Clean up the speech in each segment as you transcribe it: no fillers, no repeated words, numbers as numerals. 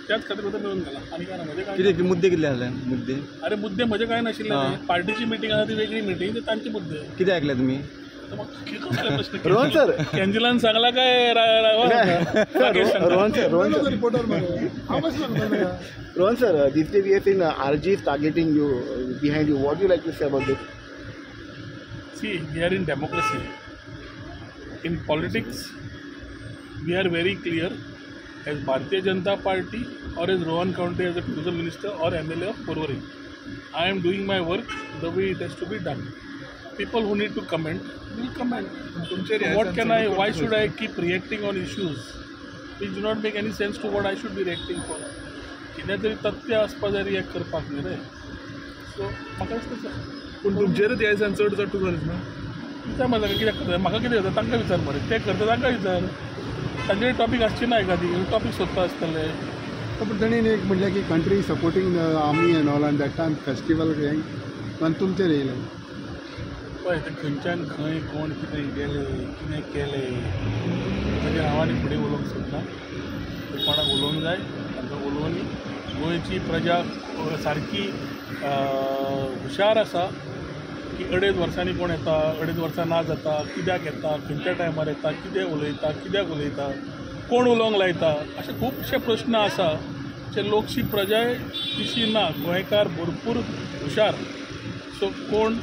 त्याच खातीर तो मेळून गेला आनी काय ना म्हणजे काय किती मुद्दे कितले आसले मुद्दे अरे मुद्दे म्हणजे काय नाशिल्ले पार्टीची मिटींग आसा ती वेगळी मिटींग ते तांचे मुद्दे किती ऐकले तुम्ही तर मग कसले प्रश्न रोहन सर कॅन्जिलान सांगला काय Rohan sir, these days we have seen RG is targeting you behind you. What do you like to say about this? See, we are in democracy. In politics, we are very clear as Bharatiya Janata Party or as Rohan County as a tourism minister or MLA of Porvorim. I am doing my work the way it has to be done. People who need to comment will comment. What can I? Why should I keep reacting on issues which do not make any sense to what I should be reacting for? कितें तरी तथ्य आसपा जाय react करपाक न्ही रे so म्हाका दिसता sir पूण तुमचेरूच ह्या दिसान चड चड टुजर दिसना विचार म्हाका कित्याक करता म्हाका कितें जाता तांकां विचार मरे ते करता तांकां विचार तांचे टॉपीक आसची ना एखादी टॉपीक सोदता आसतले पण ताणें एक म्हणलें की country supporting army end all end that time festival हें पण तुमचेर येयलें पळय ते खंयच्यान खंय कोण कितें गेले कितें केलें ताजेर हांव आनी फुडें उलोवंक सोदना ते कोणाक उलोवंक जाय तांकां उलोवनी गोंयची प्रजा सारकी हुशार आसा की 2.5 वर्सांनी कोण येता 2.5 वर्सां ना जाता कित्याक येता खंयच्या टायमार येता कितें उलयता कित्याक उलयता कोण उलोवंक लायता अशे खुबशे प्रश्न आसा जे लोकशी प्रजाय तिशी ना गोंयकार भरपूर हुशार सो कोण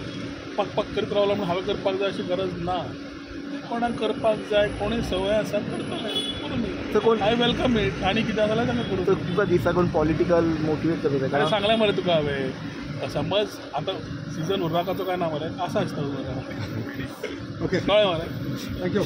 पाक करीत रावलो म्हूण हांवें करपाक जाय अशी गरज ना कोणाक करपाक जाय कोणूय संवय आसा करतले आय वेलकम इट आनी कितें जाल्यार तांकां करूं तुका दिसा कोण पॉलिटिकल मोटिवेट करता सांगलें मरे तुका हांवें समज आतां सिजन उर्राकाचो काय ना मरे आसा दिसता ओके कळ्ळें मरे थँक्यू